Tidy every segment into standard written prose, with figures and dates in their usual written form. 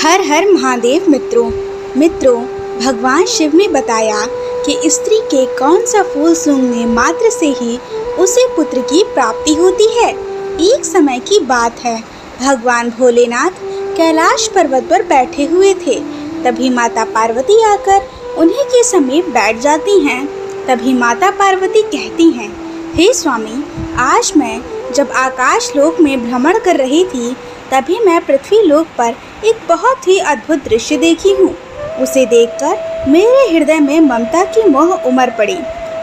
हर हर महादेव। मित्रों, भगवान शिव ने बताया कि स्त्री के कौन सा फूल सूंघने मात्र से ही उसे पुत्र की प्राप्ति होती है। एक समय की बात है, भगवान भोलेनाथ कैलाश पर्वत पर बैठे हुए थे। तभी माता पार्वती आकर उन्हीं के समीप बैठ जाती हैं। तभी माता पार्वती कहती हैं, हे स्वामी, आज मैं जब आकाश लोक में भ्रमण कर रही थी तभी मैं पृथ्वी लोक पर एक बहुत ही अद्भुत दृश्य देखी हूँ। उसे देखकर मेरे हृदय में ममता की मोह उमड़ पड़ी।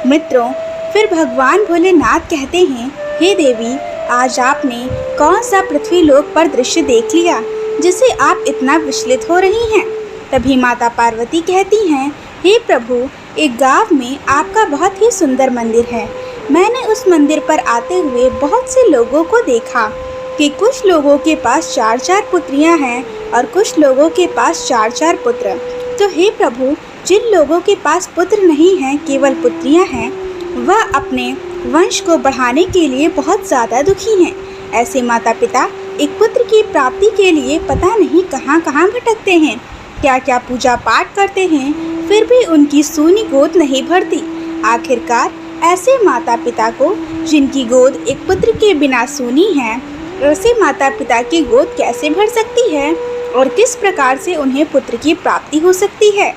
मित्रों, फिर भगवान भोलेनाथ कहते हैं, हे देवी, आज आपने कौन सा पृथ्वी लोक पर दृश्य देख लिया जिसे आप इतना विचलित हो रही हैं। तभी माता पार्वती कहती हैं, हे प्रभु, एक गांव में आपका बहुत ही सुंदर मंदिर है। मैंने उस मंदिर पर आते हुए बहुत से लोगों को देखा कि कुछ लोगों के पास 4-4 पुत्रियां हैं और कुछ लोगों के पास 4-4 पुत्र। तो हे प्रभु, जिन लोगों के पास पुत्र नहीं हैं, केवल पुत्रियां हैं, वह अपने वंश को बढ़ाने के लिए बहुत ज़्यादा दुखी हैं। ऐसे माता पिता एक पुत्र की प्राप्ति के लिए पता नहीं कहां कहां भटकते हैं, क्या क्या पूजा पाठ करते हैं, फिर भी उनकी सूनी गोद नहीं भरती। आखिरकार ऐसे माता पिता को, जिनकी गोद एक पुत्र के बिना सूनी है, ऐसे माता पिता की गोद कैसे भर सकती है और किस प्रकार से उन्हें पुत्र की प्राप्ति हो सकती है।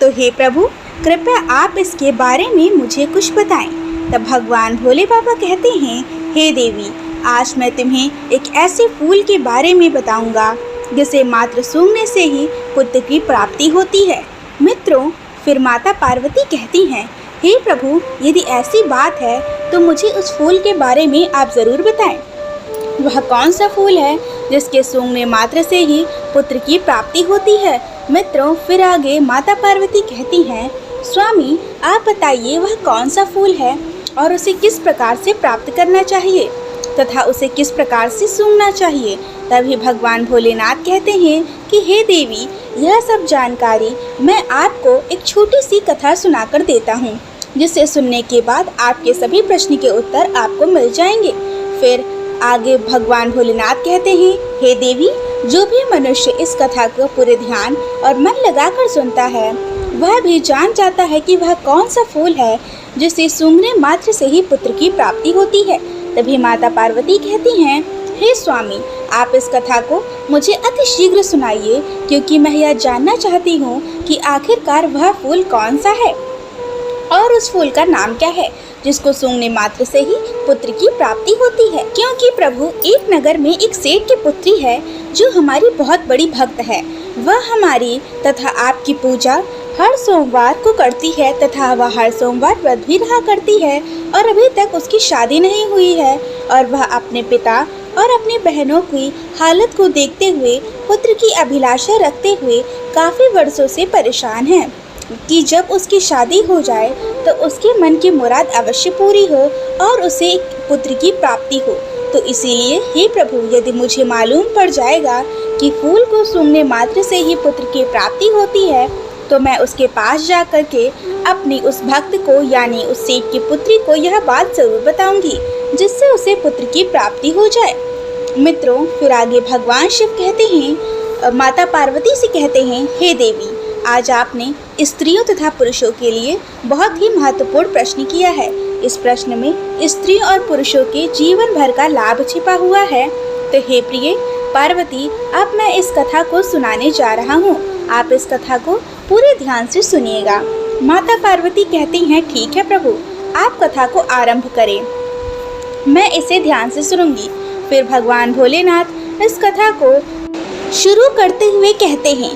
तो हे प्रभु, कृपया आप इसके बारे में मुझे कुछ बताएं। तब भगवान भोले बाबा कहते हैं, हे देवी, आज मैं तुम्हें एक ऐसे फूल के बारे में बताऊंगा जिसे मात्र सूंघने से ही पुत्र की प्राप्ति होती है। मित्रों, फिर माता पार्वती कहती हैं, हे प्रभु, यदि ऐसी बात है तो मुझे उस फूल के बारे में आप ज़रूर बताएं। वह कौन सा फूल है जिसके सूंघने मात्र से ही पुत्र की प्राप्ति होती है। मित्रों, फिर आगे माता पार्वती कहती हैं, स्वामी, आप बताइए वह कौन सा फूल है और उसे किस प्रकार से प्राप्त करना चाहिए तथा उसे किस प्रकार से सूंघना चाहिए। तभी भगवान भोलेनाथ कहते हैं कि हे देवी, यह सब जानकारी मैं आपको एक छोटी सी कथा सुनाकर देता हूँ, जिसे सुनने के बाद आपके सभी प्रश्न के उत्तर आपको मिल जाएंगे। फिर आगे भगवान भोलेनाथ कहते हैं, हे देवी, जो भी मनुष्य इस कथा को पूरे ध्यान और मन लगाकर सुनता है, वह भी जान जाता है कि वह कौन सा फूल है जिसे सूंघने मात्र से ही पुत्र की प्राप्ति होती है। तभी माता पार्वती कहती हैं, हे स्वामी, आप इस कथा को मुझे अति शीघ्र सुनाइए, क्योंकि मैं यह जानना चाहती हूँ कि आखिरकार वह फूल कौन सा है और उस फूल का नाम क्या है जिसको सूंघने मात्र से ही पुत्र की प्राप्ति होती है। क्योंकि प्रभु, एक नगर में एक सेठ की पुत्री है जो हमारी बहुत बड़ी भक्त है। वह हमारी तथा आपकी पूजा हर सोमवार को करती है तथा वह हर सोमवार व्रत भी रहा करती है और अभी तक उसकी शादी नहीं हुई है और वह अपने पिता और अपनी बहनों की हालत को देखते हुए पुत्र की अभिलाषा रखते हुए काफ़ी वर्षों से परेशान है कि जब उसकी शादी हो जाए तो उसके मन की मुराद अवश्य पूरी हो और उसे एक पुत्र की प्राप्ति हो। तो इसीलिए हे प्रभु, यदि मुझे मालूम पड़ जाएगा कि फूल को सूंघने मात्र से ही पुत्र की प्राप्ति होती है तो मैं उसके पास जा कर के अपनी उस भक्त को, यानी उस सेठ की पुत्री को, यह बात ज़रूर बताऊंगी जिससे उसे पुत्र की प्राप्ति हो जाए। मित्रों, फिर आगे भगवान शिव कहते हैं, माता पार्वती से कहते हैं, हे देवी, आज आपने स्त्रियों तथा पुरुषों के लिए बहुत ही महत्वपूर्ण प्रश्न किया है। इस प्रश्न में स्त्रियों और पुरुषों के जीवन भर का लाभ छिपा हुआ है। तो हे प्रिय पार्वती, अब मैं इस कथा को सुनाने जा रहा हूँ। आप इस कथा को पूरे ध्यान से सुनिएगा। माता पार्वती कहती हैं, ठीक है प्रभु, आप कथा को आरंभ करें, मैं इसे ध्यान से सुनूंगी। फिर भगवान भोलेनाथ इस कथा को शुरू करते हुए कहते हैं,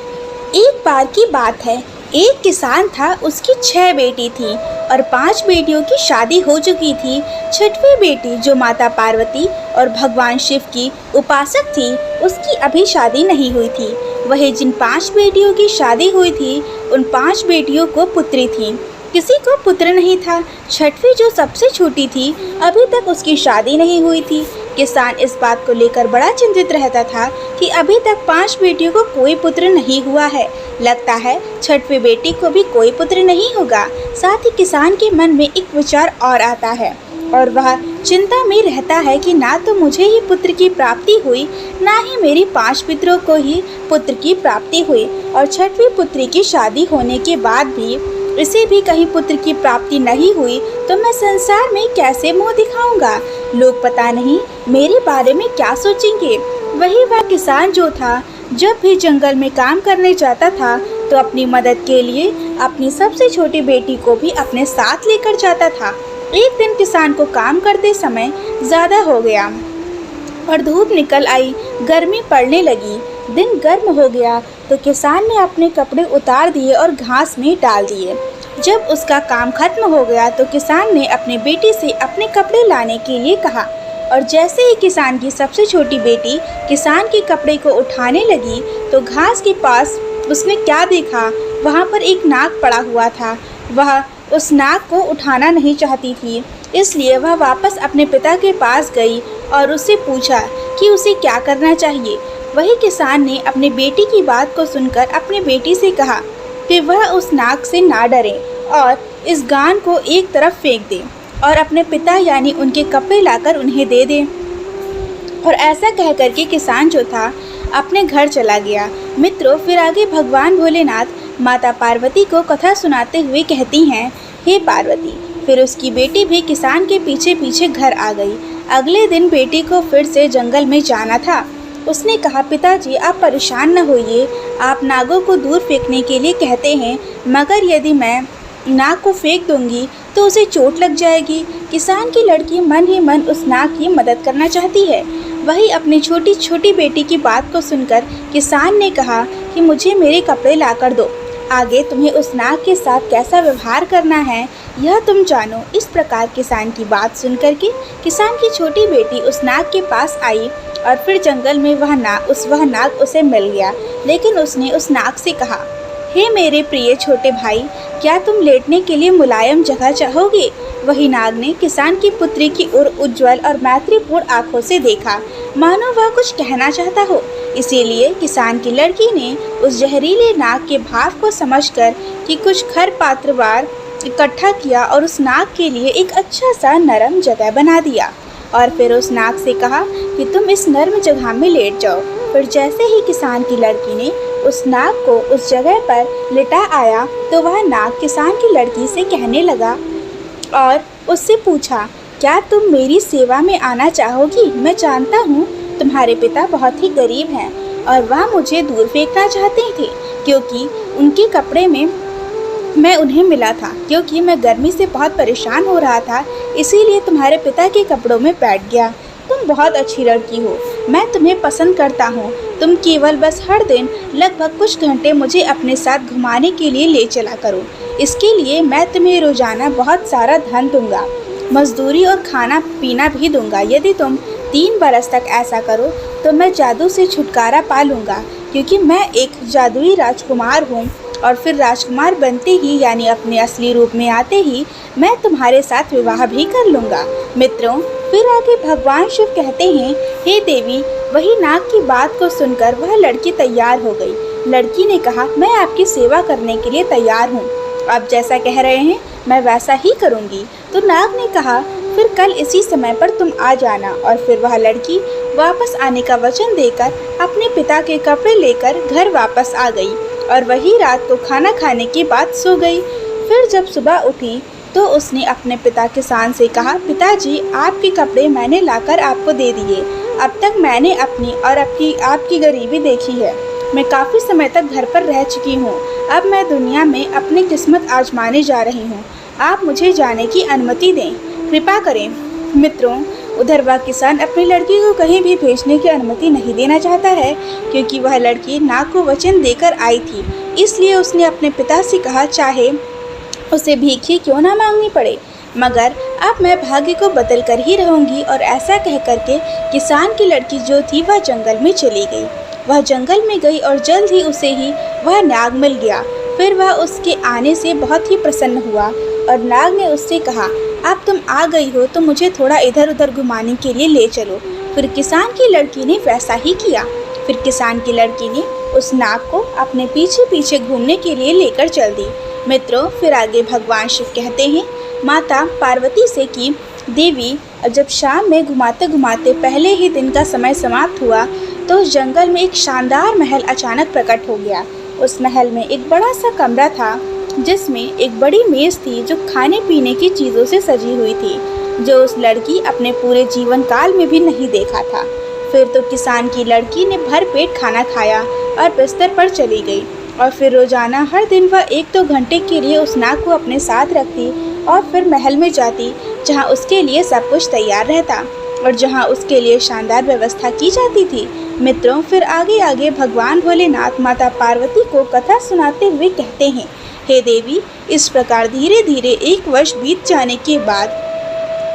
एक बार की बात है, एक किसान था, उसकी 6 बेटी थी और 5 बेटियों की शादी हो चुकी थी। 6वीं बेटी, जो माता पार्वती और भगवान शिव की उपासक थी, उसकी अभी शादी नहीं हुई थी। वही जिन 5 बेटियों की शादी हुई थी, उन 5 बेटियों को पुत्री थी, किसी को पुत्र नहीं था। 6वीं, जो सबसे छोटी थी, अभी तक उसकी शादी नहीं हुई थी। किसान इस बात को लेकर बड़ा चिंतित रहता था कि अभी तक 5 बेटियों को कोई पुत्र नहीं हुआ है, लगता है 6वीं बेटी को भी कोई पुत्र नहीं होगा। साथ ही किसान के मन में एक विचार और आता है, और वह चिंता में रहता है कि ना तो मुझे ही पुत्र की प्राप्ति हुई, ना ही मेरी 5 पितरों को ही पुत्र की प्राप्ति हुई, और 6वीं पुत्री की शादी होने के बाद भी इसे भी कहीं पुत्र की प्राप्ति नहीं हुई, तो मैं संसार में कैसे मुंह दिखाऊंगा। लोग पता नहीं मेरे बारे में क्या सोचेंगे। वही वह किसान जो था, जब भी जंगल में काम करने जाता था तो अपनी मदद के लिए अपनी सबसे छोटी बेटी को भी अपने साथ लेकर जाता था। एक दिन किसान को काम करते समय ज़्यादा हो गया और धूप निकल आई, गर्मी पड़ने लगी। दिन गर्म हो गया तो किसान ने अपने कपड़े उतार दिए और घास में डाल दिए। जब उसका काम खत्म हो गया तो किसान ने अपनी बेटी से अपने कपड़े लाने के लिए कहा, और जैसे ही किसान की सबसे छोटी बेटी किसान के कपड़े को उठाने लगी तो घास के पास उसने क्या देखा, वहाँ पर एक नाग पड़ा हुआ था। वह उस नाग को उठाना नहीं चाहती थी, इसलिए वह वापस अपने पिता के पास गई और उससे पूछा कि उसे क्या करना चाहिए। वही किसान ने अपनी बेटी की बात को सुनकर अपनी बेटी से कहा कि वह उस नाग से ना डरे और इस गान को एक तरफ फेंक दे और अपने पिता यानी उनके कपड़े लाकर उन्हें दे दे। और ऐसा कह कर के किसान जो था अपने घर चला गया। मित्रों, फिर आगे भगवान भोलेनाथ माता पार्वती को कथा सुनाते हुए कहती हैं, हे पार्वती। फिर उसकी बेटी भी किसान के पीछे पीछे घर आ गई। अगले दिन बेटी को फिर से जंगल में जाना था। उसने कहा, पिताजी आप परेशान न होइए, आप नागों को दूर फेंकने के लिए कहते हैं, मगर यदि मैं नाग को फेंक दूंगी तो उसे चोट लग जाएगी। किसान की लड़की मन ही मन उस नाग की मदद करना चाहती है। वही अपनी छोटी छोटी बेटी की बात को सुनकर किसान ने कहा कि मुझे मेरे कपड़े लाकर दो, आगे तुम्हें उस नाग के साथ कैसा व्यवहार करना है यह तुम जानो। इस प्रकार किसान की बात सुनकर के किसान की छोटी बेटी उस नाग के पास आई और फिर जंगल में वह नाग उसे मिल गया। लेकिन उसने उस नाग से कहा, हे मेरे प्रिय छोटे भाई, क्या तुम लेटने के लिए मुलायम जगह चाहोगे? वही नाग ने किसान की पुत्री की ओर उज्जवल और मैत्रीपूर्ण आंखों से देखा, मानो वह कुछ कहना चाहता हो। इसीलिए किसान की लड़की ने उस जहरीले नाग के भाव को समझकर कि कुछ खरपतवार इकट्ठा किया और उस नाग के लिए एक अच्छा सा नरम जगह बना दिया और फिर उस नाग से कहा कि तुम इस नरम जगह में लेट जाओ। फिर जैसे ही किसान की लड़की ने उस नाग को उस जगह पर लिटा आया तो वह नाग किसान की लड़की से कहने लगा और उससे पूछा, क्या तुम मेरी सेवा में आना चाहोगी? मैं जानता हूँ तुम्हारे पिता बहुत ही गरीब हैं और वह मुझे दूर फेंकना चाहते थे क्योंकि उनके कपड़े में मैं उन्हें मिला था, क्योंकि मैं गर्मी से बहुत परेशान हो रहा था, इसीलिए तुम्हारे पिता के कपड़ों में बैठ गया। तुम बहुत अच्छी लड़की हो, मैं तुम्हें पसंद करता हूँ। तुम केवल बस हर दिन लगभग कुछ घंटे मुझे अपने साथ घुमाने के लिए ले चला करो। इसके लिए मैं तुम्हें रोज़ाना बहुत सारा धन दूंगा, मजदूरी और खाना पीना भी दूंगा। यदि तुम 3 बरस तक ऐसा करो तो मैं जादू से छुटकारा पा लूँगा, क्योंकि मैं एक जादुई राजकुमार हूँ और फिर राजकुमार बनते ही यानी अपने असली रूप में आते ही मैं तुम्हारे साथ विवाह भी कर लूँगा। मित्रों, फिर आगे भगवान शिव कहते हैं, हे देवी। वही नाग की बात को सुनकर वह लड़की तैयार हो गई। लड़की ने कहा, मैं आपकी सेवा करने के लिए तैयार हूँ, आप जैसा कह रहे हैं मैं वैसा ही करूँगी। तो नाग ने कहा, फिर कल इसी समय पर तुम आ जाना। और फिर वह लड़की वापस आने का वचन देकर अपने पिता के कपड़े लेकर घर वापस आ गई और वही रात को खाना खाने के बाद सो गई। फिर जब सुबह उठी तो उसने अपने पिता किसान से कहा, पिताजी आपके कपड़े मैंने लाकर आपको दे दिए। अब तक मैंने अपनी और आपकी गरीबी देखी है। मैं काफ़ी समय तक घर पर रह चुकी हूँ। अब मैं दुनिया में अपनी किस्मत आजमाने जा रही हूँ। आप मुझे जाने की अनुमति दें, कृपा करें। मित्रों, उधर वह किसान अपनी लड़की को कहीं भी भेजने की अनुमति नहीं देना चाहता है, क्योंकि वह लड़की नाग को वचन देकर आई थी। इसलिए उसने अपने पिता से कहा, चाहे उसे भीख ही क्यों ना मांगनी पड़े, मगर अब मैं भाग्य को बदल कर ही रहूँगी। और ऐसा कह करके किसान की लड़की जो थी वह जंगल में चली गई। वह जंगल में गई और जल्द ही उसे ही वह नाग मिल गया। फिर वह उसके आने से बहुत ही प्रसन्न हुआ और नाग ने उससे कहा, अब तुम आ गई हो तो मुझे थोड़ा इधर उधर घुमाने के लिए ले चलो। फिर किसान की लड़की ने वैसा ही किया। फिर किसान की लड़की ने उस नाग को अपने पीछे पीछे घूमने के लिए लेकर चल दी। मित्रों, फिर आगे भगवान शिव कहते हैं माता पार्वती से कि देवी जब शाम में घुमाते घुमाते पहले ही दिन का समय समाप्त हुआ तो उस जंगल में एक शानदार महल अचानक प्रकट हो गया। उस महल में एक बड़ा सा कमरा था जिसमें एक बड़ी मेज थी जो खाने पीने की चीज़ों से सजी हुई थी, जो उस लड़की अपने पूरे जीवन काल में भी नहीं देखा था। फिर तो किसान की लड़की ने भर पेट खाना खाया और बिस्तर पर चली गई और फिर रोजाना हर दिन वह 1-2 घंटे के लिए उस नाग को अपने साथ रखती और फिर महल में जाती जहां उसके लिए सब कुछ तैयार रहता और जहां उसके लिए शानदार व्यवस्था की जाती थी। मित्रों, फिर आगे आगे भगवान भोलेनाथ माता पार्वती को कथा सुनाते हुए कहते हैं, हे देवी, इस प्रकार धीरे धीरे 1 वर्ष बीत जाने के बाद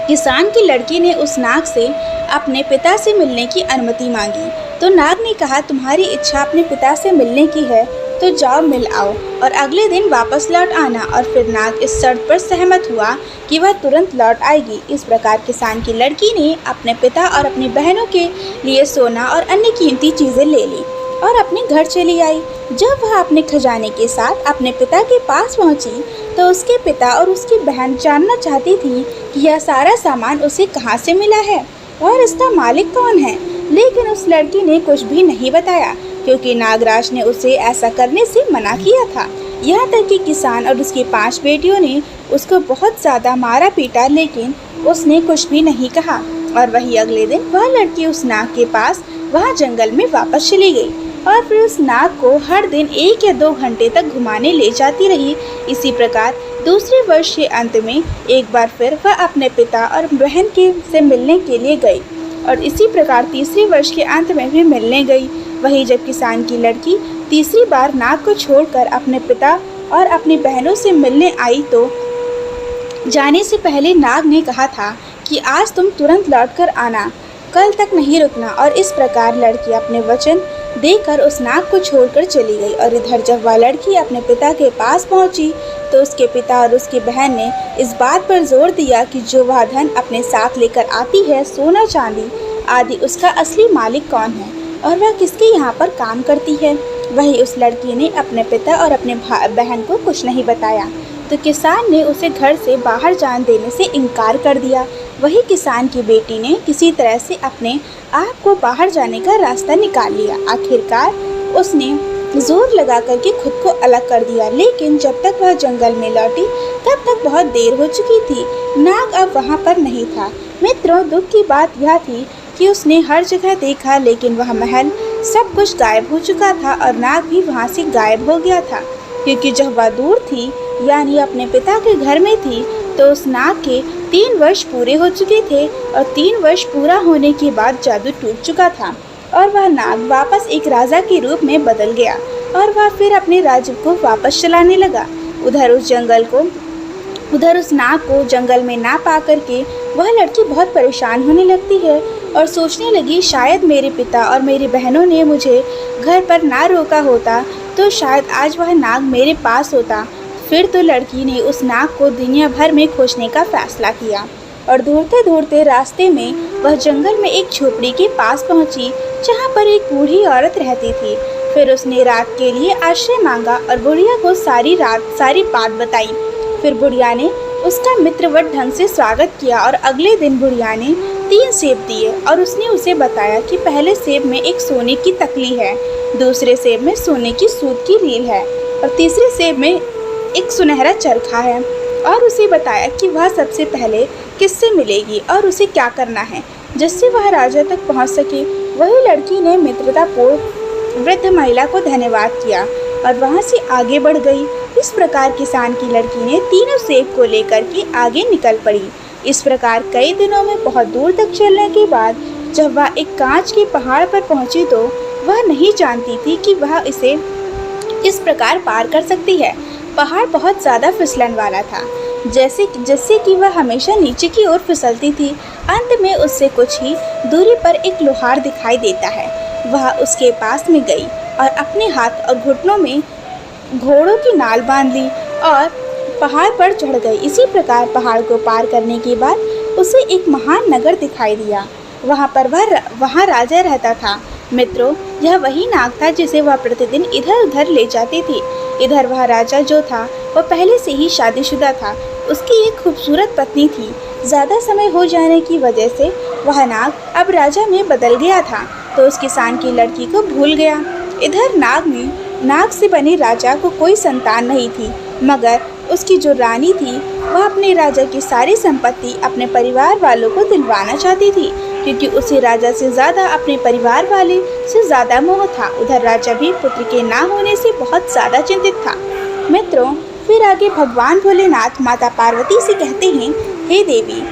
किसान की लड़की ने उस नाग से अपने पिता से मिलने की अनुमति मांगी। तो नाग ने कहा, तुम्हारी इच्छा अपने पिता से मिलने की है तो जाओ मिल आओ और अगले दिन वापस लौट आना। और फिर नाग इस शर्त पर सहमत हुआ कि वह तुरंत लौट आएगी। इस प्रकार किसान की लड़की ने अपने पिता और अपनी बहनों के लिए सोना और अन्य कीमती चीज़ें ले ली और अपने घर चली आई। जब वह अपने खजाने के साथ अपने पिता के पास पहुंची तो उसके पिता और उसकी बहन जानना चाहती थी कि यह सारा सामान उसे कहां से मिला है और इसका मालिक कौन है, लेकिन उस लड़की ने कुछ भी नहीं बताया क्योंकि नागराज ने उसे ऐसा करने से मना किया था। यहाँ तक कि किसान और उसकी 5 बेटियों ने उसको बहुत ज़्यादा मारा पीटा, लेकिन उसने कुछ भी नहीं कहा। और वही अगले दिन वह लड़की उस नाग के पास वहाँ जंगल में वापस चली गई और फिर उस नाग को हर दिन 1 या 2 घंटे तक घुमाने ले जाती रही। इसी प्रकार दूसरे वर्ष के अंत में एक बार फिर वह अपने पिता और बहन के से मिलने के लिए गई और इसी प्रकार तीसरे वर्ष के अंत में भी मिलने गई। वही जब किसान की लड़की तीसरी बार नाग को छोड़कर अपने पिता और अपनी बहनों से मिलने आई तो जाने से पहले नाग ने कहा था कि आज तुम तुरंत लौटकर आना, कल तक नहीं रुकना। और इस प्रकार लड़की अपने वचन देकर उस नाग को छोड़कर चली गई। और इधर जब वह लड़की अपने पिता के पास पहुंची तो उसके पिता और उसकी बहन ने इस बात पर जोर दिया कि जो वह धन अपने साथ लेकर आती है, सोना चांदी आदि, उसका असली मालिक कौन है और वह किसके यहाँ पर काम करती है। वही उस लड़की ने अपने पिता और अपने बहन को कुछ नहीं बताया तो किसान ने उसे घर से बाहर जाने देने से इनकार कर दिया। वही किसान की बेटी ने किसी तरह से अपने आप को बाहर जाने का रास्ता निकाल लिया। आखिरकार उसने जोर लगा करके खुद को अलग कर दिया, लेकिन जब तक वह जंगल में लौटी तब तक बहुत देर हो चुकी थी। नाग अब वहाँ पर नहीं था। मित्रों, दुख की बात यह थी कि उसने हर जगह देखा लेकिन वह महल सब कुछ गायब हो चुका था और नाग भी वहाँ से गायब हो गया था, क्योंकि जब वह दूर थी यानी अपने पिता के घर में थी तो उस नाग के 3 वर्ष पूरे हो चुके थे और 3 वर्ष पूरा होने के बाद जादू टूट चुका था और वह नाग वापस एक राजा के रूप में बदल गया और वह फिर अपने राज्य को वापस चलाने लगा। उधर उस नाग को जंगल में ना पा करके वह लड़की बहुत परेशान होने लगती है और सोचने लगी, शायद मेरे पिता और मेरी बहनों ने मुझे घर पर ना रोका होता तो शायद आज वह नाग मेरे पास होता। फिर तो लड़की ने उस नाग को दुनिया भर में खोजने का फैसला किया और ढूंढते ढूंढते रास्ते में वह जंगल में एक झोपड़ी के पास पहुंची जहां पर एक बूढ़ी औरत रहती थी। फिर उसने रात के लिए आश्रय मांगा और बुढ़िया को सारी बात बताई। फिर बुढ़िया ने उसका मित्रवत ढंग से स्वागत किया और अगले दिन बुढ़िया ने 3 सेब दिए और उसने उसे बताया कि पहले सेब में एक सोने की तकली है, दूसरे सेब में सोने की सूत की रील है और तीसरे सेब में एक सुनहरा चरखा है और उसे बताया कि वह सबसे पहले किससे मिलेगी और उसे क्या करना है जिससे वह राजा तक पहुंच सके। वही लड़की ने मित्रतापूर्ण वृद्ध महिला को धन्यवाद किया और वहां से आगे बढ़ गई। इस प्रकार किसान की लड़की ने तीनों सेब को लेकर के आगे निकल पड़ी। इस प्रकार कई दिनों में बहुत दूर तक चलने के बाद जब वह एक कांच के पहाड़ पर पहुंची तो वह नहीं जानती थी कि वह इसे इस प्रकार पार कर सकती है। पहाड़ बहुत ज़्यादा फिसलन वाला था, जिससे कि वह हमेशा नीचे की ओर फिसलती थी। अंत में उससे कुछ ही दूरी पर एक लोहार दिखाई देता है। वह उसके पास में गई और अपने हाथ और घुटनों में घोड़ों की नाल बांध ली और पहाड़ पर चढ़ गई। इसी प्रकार पहाड़ को पार करने के बाद उसे एक महान नगर दिखाई दिया। वहाँ राजा रहता था। मित्रों, यह वही नाग था जिसे वह प्रतिदिन इधर उधर ले जाती थी। इधर वह राजा जो था वह पहले से ही शादीशुदा था। उसकी एक खूबसूरत पत्नी थी। ज़्यादा समय हो जाने की वजह से वह नाग अब राजा में बदल गया था, तो उस किसान की लड़की को भूल गया। इधर नाग से बने राजा को कोई संतान नहीं थी, मगर उसकी जो रानी थी वह अपने राजा की सारी संपत्ति अपने परिवार वालों को दिलवाना चाहती थी, क्योंकि उसे राजा से ज़्यादा अपने परिवार वाले से ज़्यादा मोह था। उधर राजा भी पुत्र के ना होने से बहुत ज़्यादा चिंतित था। मित्रों, फिर आगे भगवान भोलेनाथ माता पार्वती से कहते हैं, हे देवी,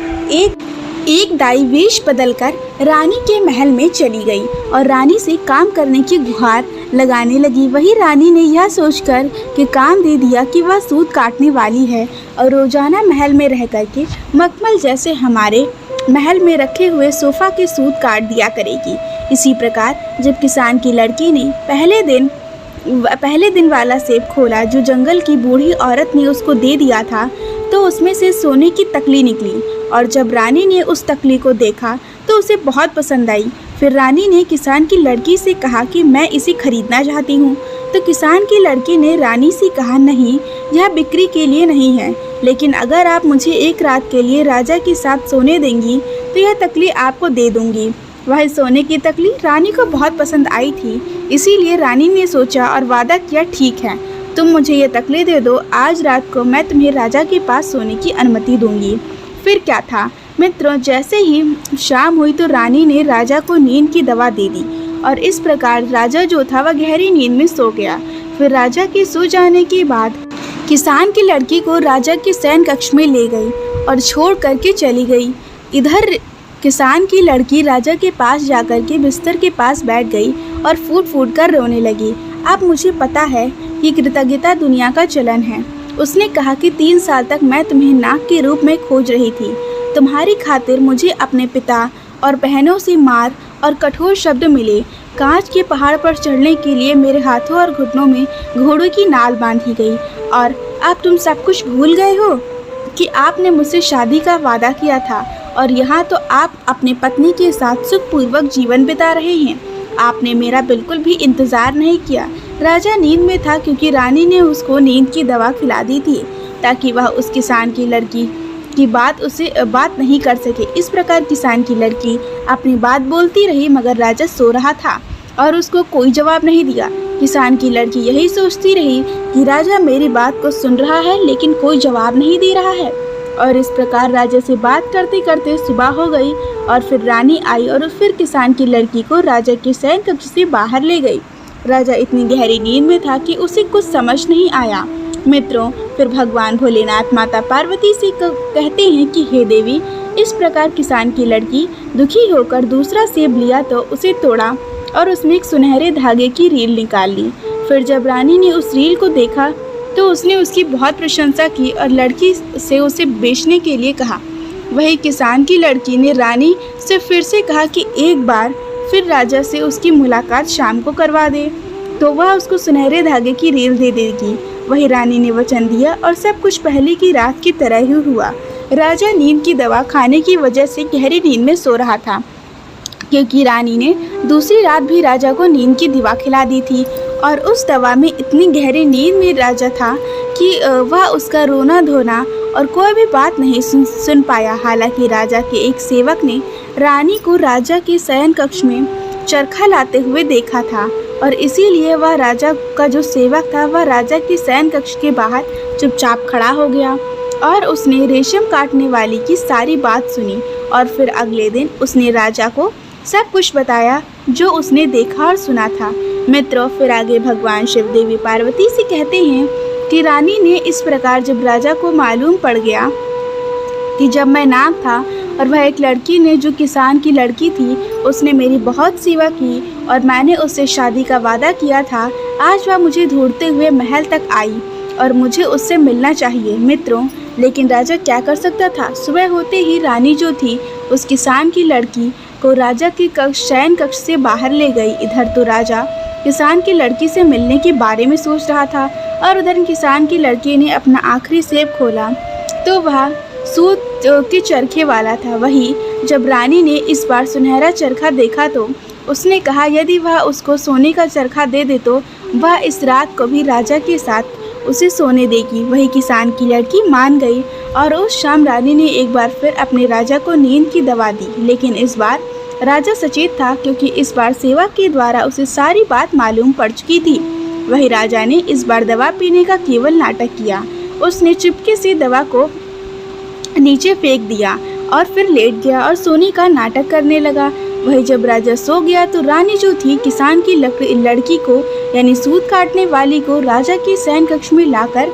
एक दाई वेश बदलकर रानी के महल में चली गई और रानी से काम करने की गुहार लगाने लगी। वही रानी ने यह सोचकर कि काम दे दिया कि वह सूत काटने वाली है और रोजाना महल में रह करके मखमल जैसे हमारे महल में रखे हुए सोफा के सूत काट दिया करेगी। इसी प्रकार जब किसान की लड़की ने पहले दिन वाला सेब खोला जो जंगल की बूढ़ी औरत ने उसको दे दिया था, तो उसमें से सोने की तकली निकली और जब रानी ने उस तकली को देखा तो उसे बहुत पसंद आई। फिर रानी ने किसान की लड़की से कहा कि मैं इसे खरीदना चाहती हूँ। तो किसान की लड़की ने रानी से कहा, नहीं, यह बिक्री के लिए नहीं है, लेकिन अगर आप मुझे एक रात के लिए राजा के साथ सोने देंगी तो यह तकली आपको दे दूँगी। वह सोने की तकली रानी को बहुत पसंद आई थी, इसीलिए रानी ने सोचा और वादा किया, ठीक है, तुम मुझे ये तकली दे दो, आज रात को मैं तुम्हें राजा के पास सोने की अनुमति दूंगी। फिर क्या था मित्रों, जैसे ही शाम हुई तो रानी ने राजा को नींद की दवा दे दी और इस प्रकार राजा जो था वह गहरी नींद में सो गया। फिर राजा के सो जाने के बाद किसान की लड़की को राजा के शयन कक्ष में ले गई और छोड़ करके चली गई। इधर किसान की लड़की राजा के पास जाकर के बिस्तर के पास बैठ गई और फूट फूट कर रोने लगी। अब मुझे पता है कि कृतज्ञता दुनिया का चलन है। उसने कहा कि 3 साल तक मैं तुम्हें नाग के रूप में खोज रही थी। तुम्हारी खातिर मुझे अपने पिता और बहनों से मार और कठोर शब्द मिले। कांच के पहाड़ पर चढ़ने के लिए मेरे हाथों और घुटनों में घोड़ों की नाल बांधी गई और अब तुम सब कुछ भूल गए हो कि आपने मुझसे शादी का वादा किया था और यहाँ तो आप अपने पत्नी के साथ सुखपूर्वक जीवन बिता रहे हैं। आपने मेरा बिल्कुल भी इंतज़ार नहीं किया। राजा नींद में था क्योंकि रानी ने उसको नींद की दवा खिला दी थी ताकि वह उस किसान की लड़की की बात नहीं कर सके। इस प्रकार किसान की लड़की अपनी बात बोलती रही मगर राजा सो रहा था और उसको कोई जवाब नहीं दिया। किसान की लड़की यही सोचती रही कि राजा मेरी बात को सुन रहा है लेकिन कोई जवाब नहीं दे रहा है। और इस प्रकार राजा से बात करते करते सुबह हो गई और फिर रानी आई और फिर किसान की लड़की को राजा के शयन कक्ष से बाहर ले गई। राजा इतनी गहरी नींद में था कि उसे कुछ समझ नहीं आया। मित्रों, फिर भगवान भोलेनाथ माता पार्वती से कहते हैं कि हे देवी, इस प्रकार किसान की लड़की दुखी होकर दूसरा सेब लिया तो उसे तोड़ा और उसमें एक सुनहरे धागे की रील निकाल ली। फिर जब रानी ने उस रील को देखा तो उसने उसकी बहुत प्रशंसा की और लड़की से उसे बेचने के लिए कहा। वही किसान की लड़की ने रानी से फिर से कहा कि एक बार फिर राजा से उसकी मुलाकात शाम को करवा दे तो वह उसको सुनहरे धागे की रील दे देगी। वही रानी ने वचन दिया और सब कुछ पहले की रात की तरह ही हुआ। राजा नींद की दवा खाने की वजह से गहरी नींद में सो रहा था क्योंकि रानी ने दूसरी रात भी राजा को नींद की दवा खिला दी थी और उस दवा में इतनी गहरी नींद में राजा था कि वह उसका रोना धोना और कोई भी बात नहीं सुन पाया। हालांकि राजा के एक सेवक ने रानी को राजा के शयन कक्ष में चरखा लाते हुए देखा था और इसीलिए वह राजा का जो सेवक था वह राजा के शयन कक्ष के बाहर चुपचाप खड़ा हो गया और उसने रेशम काटने वाली की सारी बात सुनी और फिर अगले दिन उसने राजा को सब कुछ बताया जो उसने देखा और सुना था। मित्रों, फिर आगे भगवान शिव देवी पार्वती से कहते हैं कि रानी ने इस प्रकार जब राजा को मालूम पड़ गया कि जब मैं नाग था और वह एक लड़की ने जो किसान की लड़की थी उसने मेरी बहुत सेवा की और मैंने उससे शादी का वादा किया था, आज वह मुझे ढूंढते हुए महल तक आई और मुझे उससे मिलना चाहिए। मित्रों, लेकिन राजा क्या कर सकता था। सुबह होते ही रानी जो थी उस किसान की लड़की को राजा के शयन कक्ष से बाहर ले गई। इधर तो राजा किसान की लड़की से मिलने के बारे में सोच रहा था और उधर किसान की लड़की ने अपना आखिरी सेब खोला तो वह सूत के चरखे वाला था। वही जब रानी ने इस बार सुनहरा चरखा देखा तो उसने कहा यदि वह उसको सोने का चरखा दे दे तो वह इस रात को भी राजा के साथ उसे सोने देगी। वही किसान की लड़की मान गई और उस शाम रानी ने एक बार फिर अपने राजा को नींद की दवा दी। लेकिन इस बार राजा सचेत था, क्योंकि इस बार सेवक के द्वारा उसे सारी बात मालूम पड़ चुकी थी। वही राजा ने इस बार दवा पीने का केवल नाटक किया। उसने चुपके से दवा को नीचे फेंक दिया और फिर लेट गया और सोने का नाटक करने लगा। वही जब राजा सो गया तो रानी जो थी किसान की लड़की को यानी सूत काटने वाली को राजा के शयन कक्ष में लाकर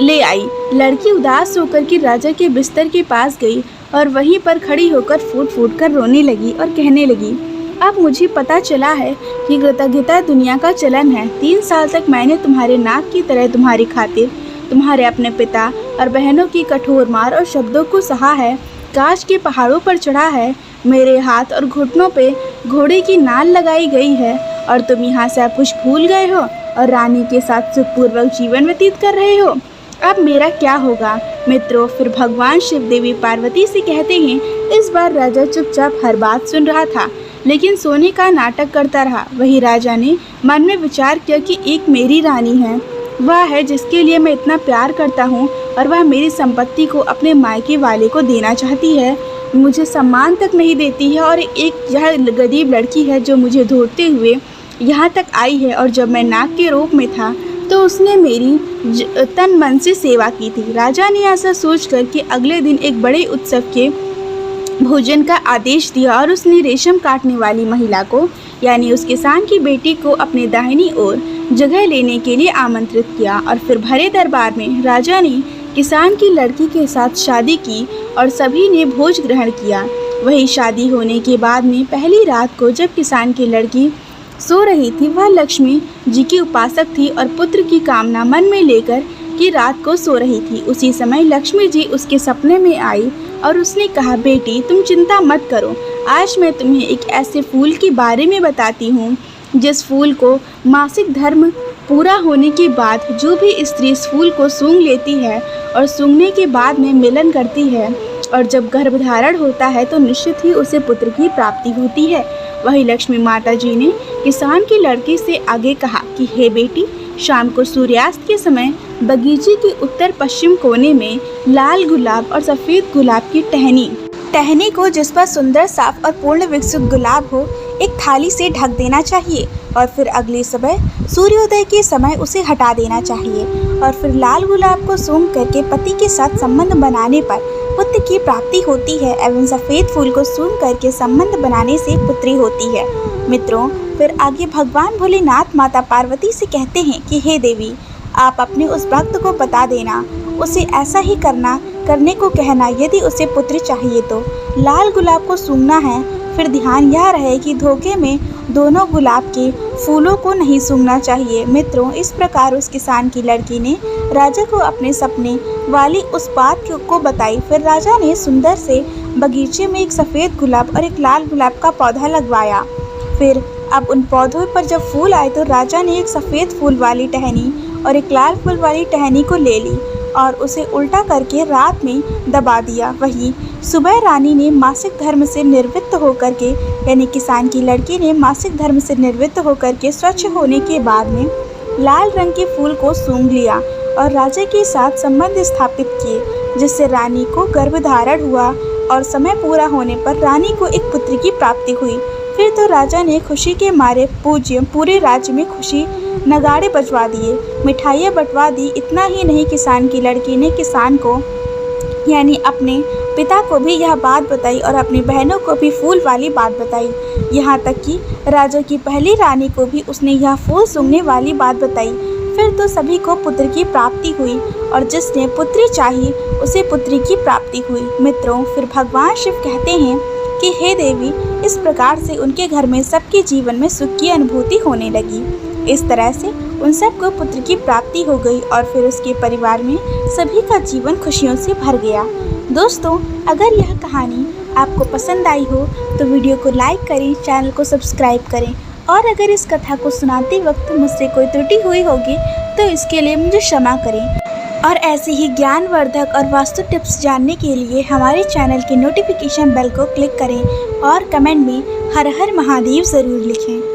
ले आई। लड़की उदास होकर के राजा के बिस्तर के पास गई और वहीं पर खड़ी होकर फूट फूट कर रोने लगी और कहने लगी, अब मुझे पता चला है कि कृतज्ञता दुनिया का चलन है। 3 साल तक मैंने तुम्हारे नाक की तरह तुम्हारी खातिर तुम्हारे अपने पिता और बहनों की कठोर मार और शब्दों को सहा है। काश के पहाड़ों पर चढ़ा है, मेरे हाथ और घुटनों पे घोड़े की नाल लगाई गई है और तुम यहाँ सब कुछ भूल गए हो और रानी के साथ सुखपूर्वक जीवन व्यतीत कर रहे हो। अब मेरा क्या होगा? मित्रों, फिर भगवान शिव देवी पार्वती से कहते हैं। इस बार राजा चुपचाप हर बात सुन रहा था, लेकिन सोने का नाटक करता रहा। वही राजा ने मन में विचार किया कि एक मेरी रानी है, वह है जिसके लिए मैं इतना प्यार करता हूँ और वह मेरी संपत्ति को अपने मायके वाले को देना चाहती है, मुझे सम्मान तक नहीं देती है और एक यह गरीब लड़की है जो मुझे ढूंढते हुए यहाँ तक आई है और जब मैं नाग के रूप में था तो उसने मेरी तन मन से सेवा की थी। राजा ने ऐसा सोचकर कि अगले दिन एक बड़े उत्सव के भोजन का आदेश दिया और उसने रेशम काटने वाली महिला को यानी उस किसान की बेटी को अपने दाहिनी ओर जगह लेने के लिए आमंत्रित किया और फिर भरे दरबार में राजा ने किसान की लड़की के साथ शादी की और सभी ने भोज ग्रहण किया। वही शादी होने के बाद में पहली रात को जब किसान की लड़की सो रही थी, वह लक्ष्मी जी की उपासक थी और पुत्र की कामना मन में लेकर कि रात को सो रही थी। उसी समय लक्ष्मी जी उसके सपने में आई और उसने कहा, बेटी तुम चिंता मत करो, आज मैं तुम्हें एक ऐसे फूल के बारे में बताती हूँ जिस फूल को मासिक धर्म पूरा होने के बाद जो भी स्त्री इस फूल को सूंघ लेती है और सूंघने के बाद में मिलन करती है और जब गर्भधारण होता है तो निश्चित ही उसे पुत्र की प्राप्ति होती है। वही लक्ष्मी माता जी ने किसान की लड़की से आगे कहा कि हे बेटी, शाम को सूर्यास्त के समय बगीचे के उत्तर पश्चिम कोने में लाल गुलाब और सफ़ेद गुलाब की टहनी को जिस पर सुंदर साफ और पूर्ण विकसित गुलाब हो एक थाली से ढक देना चाहिए और फिर अगली सुबह सूर्योदय के समय उसे हटा देना चाहिए और फिर लाल गुलाब को सूंघ करके पति के साथ संबंध बनाने पर पुत्र की प्राप्ति होती है एवं सफ़ेद फूल को सूंघ करके संबंध बनाने से पुत्री होती है। मित्रों, फिर आगे भगवान भोलेनाथ माता पार्वती से कहते हैं कि हे देवी, आप अपने उस भक्त को बता देना, उसे ऐसा ही करने को कहना। यदि उसे पुत्र चाहिए तो लाल गुलाब को सूंघना है, फिर ध्यान यह रहे कि धोखे में दोनों गुलाब के फूलों को नहीं सूंघना चाहिए। मित्रों, इस प्रकार उस किसान की लड़की ने राजा को अपने सपने वाली उस बात को बताई। फिर राजा ने सुंदर से बगीचे में एक सफ़ेद गुलाब और एक लाल गुलाब का पौधा लगवाया। फिर अब उन पौधों पर जब फूल आए तो राजा ने एक सफ़ेद फूल वाली टहनी और एक लाल फूल वाली टहनी को ले ली और उसे उल्टा करके रात में दबा दिया। वही सुबह रानी ने मासिक धर्म से निवृत्त होकर के यानी किसान की लड़की ने मासिक धर्म से निवृत्त होकर के स्वच्छ होने के बाद में लाल रंग के फूल को सूंघ लिया और राजा के साथ संबंध स्थापित किए, जिससे रानी को गर्भधारण हुआ और समय पूरा होने पर रानी को एक पुत्र की प्राप्ति हुई। फिर तो राजा ने खुशी के मारे पूरे राज्य में खुशी नगाड़े बजवा दिए, मिठाइयाँ बंटवा दी। इतना ही नहीं, किसान की लड़की ने किसान को यानी अपने पिता को भी यह बात बताई और अपनी बहनों को भी फूल वाली बात बताई। यहाँ तक कि राजा की पहली रानी को भी उसने यह फूल सूंघने वाली बात बताई। फिर तो सभी को पुत्र की प्राप्ति हुई और जिसने पुत्री चाही उसे पुत्री की प्राप्ति हुई। मित्रों, फिर भगवान शिव कहते हैं कि हे देवी, इस प्रकार से उनके घर में सबके जीवन में सुख की अनुभूति होने लगी। इस तरह से उन सबको पुत्र की प्राप्ति हो गई और फिर उसके परिवार में सभी का जीवन खुशियों से भर गया। दोस्तों, अगर यह कहानी आपको पसंद आई हो तो वीडियो को लाइक करें, चैनल को सब्सक्राइब करें और अगर इस कथा को सुनाते वक्त मुझसे कोई त्रुटि हुई होगी तो इसके लिए मुझे क्षमा करें। और ऐसे ही ज्ञानवर्धक और वास्तु टिप्स जानने के लिए हमारे चैनल के नोटिफिकेशन बेल को क्लिक करें और कमेंट में हर हर महादेव ज़रूर लिखें।